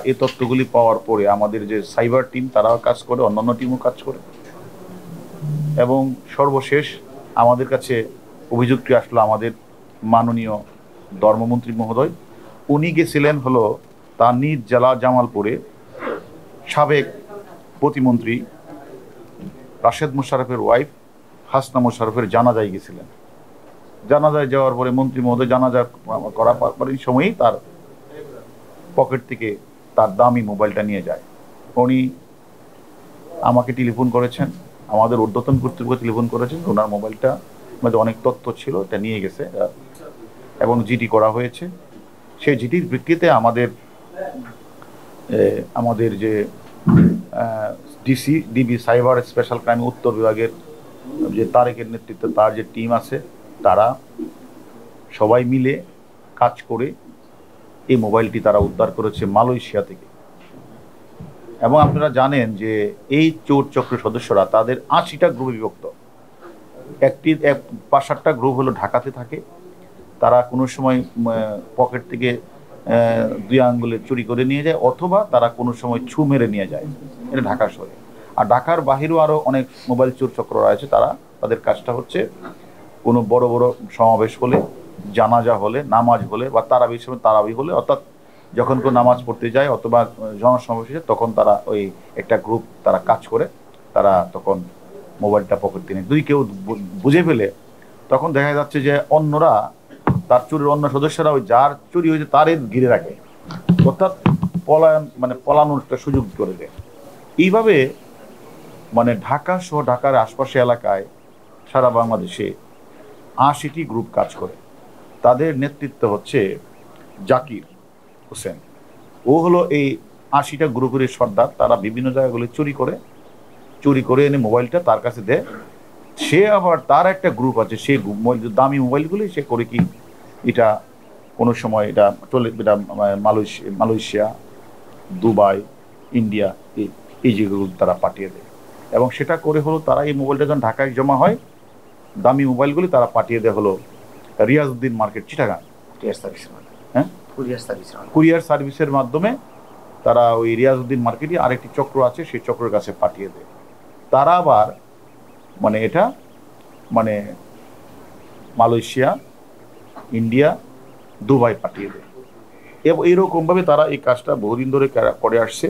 এই তথ্যগুলি পাওয়ার পরে আমাদের যে সাইবার টিম তারাও কাজ করে, অন্যান্য টিমও কাজ করে, এবং সর্বশেষ আমাদের কাছে অভিযোগটি আসলো আমাদের মাননীয় ধর্মমন্ত্রী মহোদয়। উনি গেছিলেন হলো তার নিজ জেলা জামালপুরে সাবেক প্রতিমন্ত্রী রাশেদ মোশাররফের ওয়াইফ হাসনা মোশাররফের জানাজায় গেছিলেন। জানাজায় যাওয়ার পরে মন্ত্রী মহোদয় জানাজা করার সময়ই তার পকেট থেকে তার দামি মোবাইলটা নিয়ে যায়। উনি আমাকে টেলিফোন করেছেন, আমাদের ঊর্ধ্বতন কর্তৃপক্ষ টেলিফোন করেছেন, ওনার মোবাইলটা মধ্যে অনেক তথ্য ছিল, এটা নিয়ে গেছে এবং জিডি করা হয়েছে। সেই জিডির ভিত্তিতে আমাদের যে ডিবি সাইবার স্পেশাল ক্রাইম উত্তর বিভাগের যে তারেকের নেতৃত্বে তার যে টিম আছে, তারা সবাই মিলে কাজ করে এই মোবাইলটি তারা উদ্ধার করেছে মালয়েশিয়া থেকে। এবং আপনারা জানেন যে এই চোর চক্রের সদস্যরা তাদের ৮০টা গ্রুপে বিভক্ত। ৫-৭টা গ্রুপ হলো ঢাকাতে থাকে, তারা কোনো সময় পকেট থেকে 2 আঙ্গুলে চুরি করে নিয়ে যায়, অথবা তারা কোনো সময় ছু মেরে নিয়ে যায়, এটা ঢাকা শহরে। আর ঢাকার বাহিরেও আরও অনেক মোবাইল চোর চক্র রয়েছে, তাদের কাজটা হচ্ছে কোনো বড় বড় সমাবেশ হলে, জানাজা হলে, নামাজ হলে বা তারাবি হলে, অর্থাৎ যখন কেউ নামাজ পড়তে যায় অথবা জনসমাবেশে, তখন তারা ওই একটা গ্রুপ তারা কাজ করে, তারা তখন মোবাইলটা পকেট থেকে দুই কেউ বুঝে ফেলে, তখন দেখা যাচ্ছে যে অন্যরা তার চুরির অন্য সদস্যরা ওই যার চুরি হয়েছে তারই ঘিরে রাখে, অর্থাৎ পলানোর একটা সুযোগ করে দেয়। এইভাবে ঢাকা সহ ঢাকার আশপাশে এলাকায় সারা বাংলাদেশে ৮০টি গ্রুপ কাজ করে। তাদের নেতৃত্ব হচ্ছে জাকির হোসেন। ও হলো এই ৮০টা গ্রুপের সর্দার। তারা বিভিন্ন জায়গাগুলি চুরি করে এনে মোবাইলটা তার কাছে দেয়। সে আবার তার একটা গ্রুপ আছে, সেই দামি মোবাইলগুলি সে করে কি এটা কোনো সময় এটা মালয়েশিয়া, দুবাই, ইন্ডিয়া এই জায়গাগুলো তারা পাঠিয়ে দেয়। এবং সেটা করে হলো তারা এই মোবাইলটা যখন ঢাকায় জমা হয়, দামি মোবাইলগুলি তারা পাঠিয়ে দেয় হলো রিয়াজউদ্দিন মার্কেট, চিটাগাং। হ্যাঁ, কুরিয়ার সার্ভিসের মাধ্যমে তারা ওই রিয়াজউদ্দিন মার্কেটে আরেকটি চক্র আছে, সেই চক্রের কাছে পাঠিয়ে দেয়। তারা আবার এটা মালয়েশিয়া, ইন্ডিয়া, দুবাই পাঠিয়ে দেয়। এবং এইরকমভাবে তারা এই কাজটা বহুদিন ধরে করে আসছে।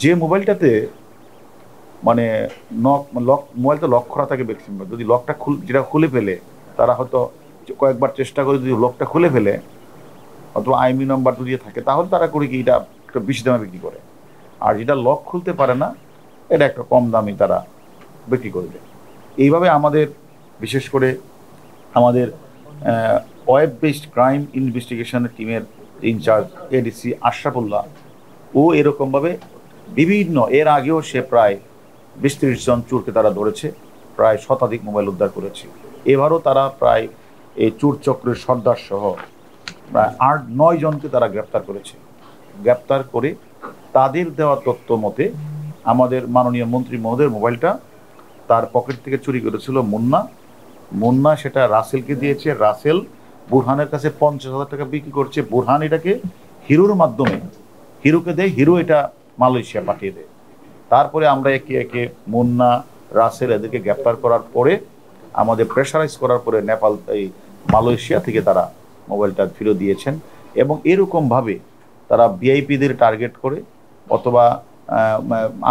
যে মোবাইলটাতে মোবাইলটা লক করা থাকে ম্যাক্সিমাম, যদি লকটা যেটা খুলে ফেলে, তারা হয়তো কয়েকবার চেষ্টা করে যদি লকটা খুলে ফেলে অথবা আইএমই নাম্বার যদি থাকে, তাহলে তারা করে কি এটা একটা বেশি দামে বিক্রি করে। আর যেটা লক খুলতে পারে না, এটা একটা কম দামে তারা বিক্রি করে দেয়। এইভাবে আমাদের বিশেষ করে আমাদের ওয়েব বেসড ক্রাইম ইনভেস্টিগেশনের টিমের ইনচার্জ এডিসি আশরাফুল্লাহ, ও এরকমভাবে এর আগেও সে প্রায় ২০-৩০ জন চোরকে তারা ধরেছে, প্রায় শতাধিক মোবাইল উদ্ধার করেছে। এবারও তারা প্রায় এই চোর চক্রের সর্দার সহ প্রায় ৮-৯ জনকে তারা গ্রেপ্তার করেছে। গ্রেপ্তার করে তাদের দেওয়া তথ্য মতে আমাদের মাননীয় মন্ত্রী মহোদয়ের মোবাইলটা তার পকেট থেকে চুরি করেছিল মুন্না সেটা রাসেলকে দিয়েছে। রাসেল বুরহানের কাছে ৫০,০০০ টাকা বিক্রি করছে। বুরহান এটাকে হিরোর মাধ্যমে হিরোকে দেয়, হিরো এটা মালয়েশিয়া পাঠিয়ে দেয়। তারপরে আমরা একে একে মুন্না, রাসেল এদেরকে গ্রেপ্তার করার পরে আমাদের প্রেশারাইজ করার পরে মালয়েশিয়া থেকে তারা মোবাইলটা ফিরত দিয়েছেন। এবং এরকমভাবে তারা ভিআইপিদের টার্গেট করে অথবা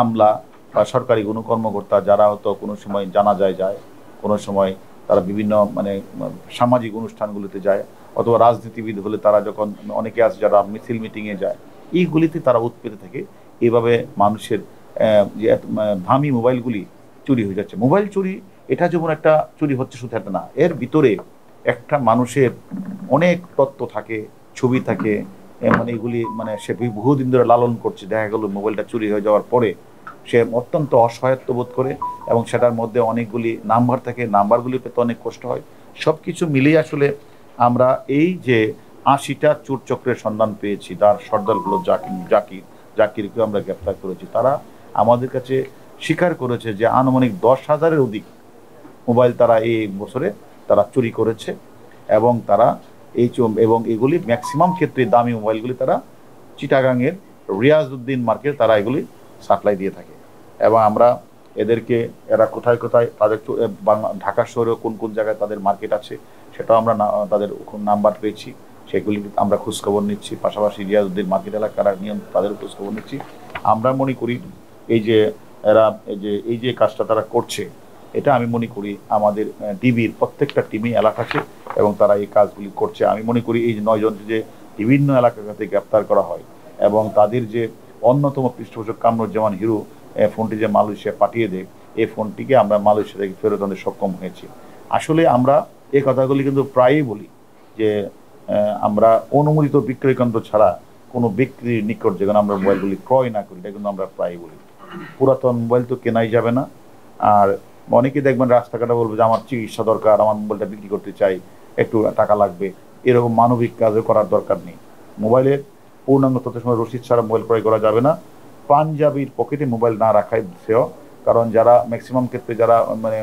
আমলা বা সরকারি কোনো কর্মকর্তা যারা হয়তো কোনো সময় জানাজায় যায়, কোনো সময় তারা বিভিন্ন সামাজিক অনুষ্ঠানগুলিতে যায়, অথবা রাজনীতিবিদ হলে তারা যখন অনেকে আছে যারা মিছিল মিটিংয়ে যায়, এইগুলিতে তারা উৎপেত থাকে। এইভাবে মানুষের যে দামি মোবাইলগুলি চুরি হয়ে যাচ্ছে। মোবাইল চুরি এটা যেমন একটা চুরি হচ্ছে, শুধু এটা না, এর ভিতরে একটা মানুষের অনেক তথ্য থাকে, ছবি থাকে, এগুলি সে বহুদিন ধরে লালন করছে। দেখা গেল মোবাইলটা চুরি হয়ে যাওয়ার পরে সে অত্যন্ত অসহায়ত্ব বোধ করে, এবং সেটার মধ্যে অনেকগুলি নাম্বার থাকে, নাম্বারগুলি পেতে অনেক কষ্ট হয়। সব কিছু মিলিয়ে আসলে আমরা এই যে ৮০টা চোর চক্রের সন্ধান পেয়েছি, তার সর্দারগুলো জাকিরকে আমরা গ্রেপ্তার করেছি। তারা আমাদের কাছে স্বীকার করেছে যে আনুমানিক ১০,০০০-এর অধিক মোবাইল তারা এই বছরে তারা চুরি করেছে, এবং এগুলি ম্যাক্সিমাম ক্ষেত্রে দামি মোবাইলগুলি তারা চিটাগাংয়ের রিয়াজউদ্দিন মার্কেট তারা এগুলি সাপ্লাই দিয়ে থাকে। এবং আমরা এদেরকে এরা কোথায় কোথায় তাদের ঢাকা শহরেও কোন কোন জায়গায় তাদের মার্কেট আছে সেটাও আমরা তাদের নাম্বার পেয়েছি, সেগুলি আমরা খোঁজখবর নিচ্ছি। পাশাপাশি রিয়াজউদ্দিন মার্কেট এলাকার নিয়ম তাদের খোঁজখবর নিচ্ছি। আমরা মনে করি এরা এই যে কাজটা তারা করছে, এটা আমি মনে করি আমাদের ডিবির প্রত্যেকটা টিমই এলাকা আছে এবং তারা এই কাজগুলি করছে। আমি মনে করি এই 9 জন যে বিভিন্ন এলাকা থেকে গ্রেপ্তার করা হয় এবং তাদের যে অন্যতম পৃষ্ঠপোষক কামরুজ্জামান হিরো ফোনটি যে মালয়েশিয়া পাঠিয়ে দেয়, এই ফোনটিকে আমরা মালয়েশিয়া থেকে ফেরত আনতে সক্ষম হয়েছি। আসলে আমরা এই কথাগুলি কিন্তু প্রায়ই বলি যে আমরা অনুমোদিত বিক্রয় কেন্দ্র ছাড়া কোনো ব্যক্তির নিকট যেখানে আমরা মোবাইলগুলি ক্রয় না করি, এটা কিন্তু আমরা প্রায়ই বলি। পুরাতন মোবাইল তো কেনাই যাবে না। আর অনেকেই দেখবেন রাস্তাঘাটে বলবে যে আমার চিকিৎসা দরকার, আমার মোবাইলটা বিক্রি করতে চাই, একটু টাকা লাগবে, এরকম মানবিক কাজও করার দরকার নেই। মোবাইলের পূর্ণাঙ্গ তথ্য সময় রসিদ ছাড়া মোবাইল ক্রয় করা যাবে না। পাঞ্জাবির পকেটে মোবাইল না রাখাই শ্রেয়, কারণ যারা ম্যাক্সিমাম ক্ষেত্রে যারা মানে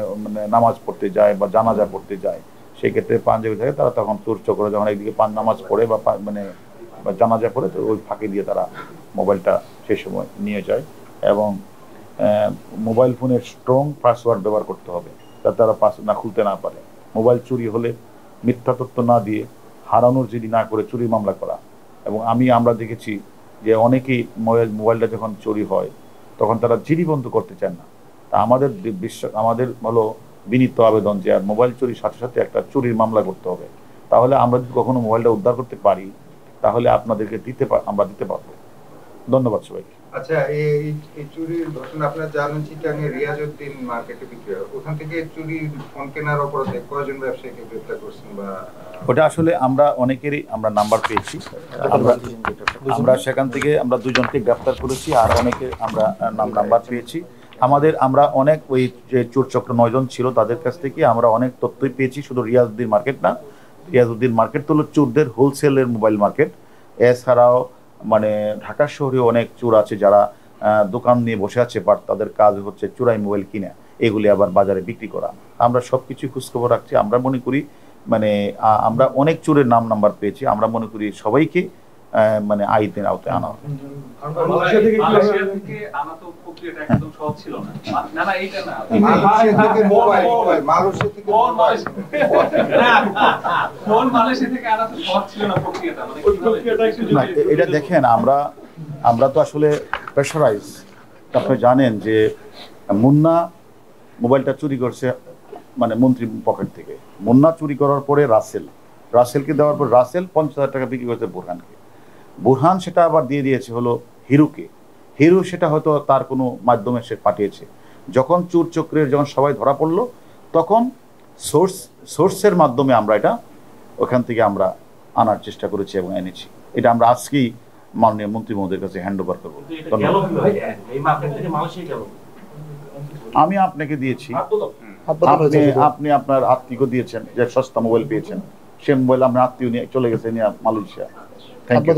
নামাজ পড়তে যায় বা জানাজা পড়তে যায়, সেই ক্ষেত্রে পাঞ্জাবি থাকে, তারা তখন চোর যখন একদিকে নামাজ পড়ে বা জানাজা পড়ে, তো ওই ফাঁকি দিয়ে তারা মোবাইলটা সেই সময় নিয়ে যায়। এবং মোবাইল ফোনের স্ট্রং পাসওয়ার্ড ব্যবহার করতে হবে যাতে তারা পাসওয়ার্ড না খুলতে না পারে। মোবাইল চুরি হলে মিথ্যা তথ্য না দিয়ে হারানোর জিডি না করে চুরি মামলা করা। এবং আমরা দেখেছি যে অনেকেই মোবাইলটা যখন চুরি হয় তখন তারা জিডি বন্ধ করতে চান না। তা আমাদের হলো বিনীত আবেদন যে আর মোবাইল চুরির সাথে সাথে একটা চুরির মামলা করতে হবে। তাহলে আমরা যদি কখনো মোবাইলটা উদ্ধার করতে পারি তাহলে আপনাদেরকে আমরা দিতে পারবো। ধন্যবাদ সবাইকে। আচ্ছা, এই চুরির ঘটনা আপনারা জানেন চিটাগাং রিয়াজউদ্দিন মার্কেটে বিক্রি হয়, ওখান থেকে চুরির ফোন কেনার অপরাধে কয়জন ব্যবসায়ীকে গ্রেফতার করছেন? বা ওটা আসলে আমরা অনেকেরই আমরা নাম্বার পেয়েছি, আমরা সেখান থেকে আমরা 2 জনকে গ্রেফতার করেছি, আর অনেকে আমরা নাম্বার পেয়েছি। আমরা অনেক ওই যে চোর চক্র 9 জন ছিল তাদের কাছ থেকে আমরা অনেক তথ্যই পেয়েছি। শুধু রিয়াজউদ্দিন মার্কেট না, রিয়াজউদ্দিন মার্কেট তো হলো চোরদের হোলসেলের মোবাইল মার্কেট। এছাড়াও মানে ঢাকা শহরেও অনেক চোর আছে যারা দোকান নিয়ে বসে আছে, বাট তাদের কাজ হচ্ছে চোরাই মোবাইল কিনা এগুলি আবার বাজারে বিক্রি করা। আমরা সব কিছু খোঁজখবর রাখছি। আমরা মনে করি আমরা অনেক চোরের নাম্বার পেয়েছি। আমরা মনে করি সবাইকে আইনের আওতায় আনা হবে। এটা দেখেন, আমরা তো আসলে প্রেশারাইজ। আপনি জানেন যে মুন্না মোবাইলটা চুরি করছে মন্ত্রী পকেট থেকে। মুন্না চুরি করার পরে রাসেলকে দেওয়ার পর রাসেল 50,000 টাকা বিক্রি করেছে বুরহানকে। বুরহান সেটা আবার দিয়ে দিয়েছে হলো হিরোকে। হিরো সেটা হয়তো তার কোনো মাধ্যমে সে পাঠিয়েছে। যখন চোর চক্রের যখন সবাই ধরা পড়লো তখন সোর্সের মাধ্যমে আমরা এটা ওখান থেকে আমরা আনার চেষ্টা করেছি এবং এনেছি। এটা আমরা আজকেই মাননীয় মন্ত্রী মহোদয়ের কাছে হ্যান্ড ওভার করবো। আমি আপনাকে দিয়েছি, আপনি আপনার আত্মীয় দিয়েছেন যে সস্তা মোবাইল পেয়েছেন, সে মোবাইল আপনার আত্মীয় নিয়ে চলে গেছে মালয়েশিয়া। Thank you.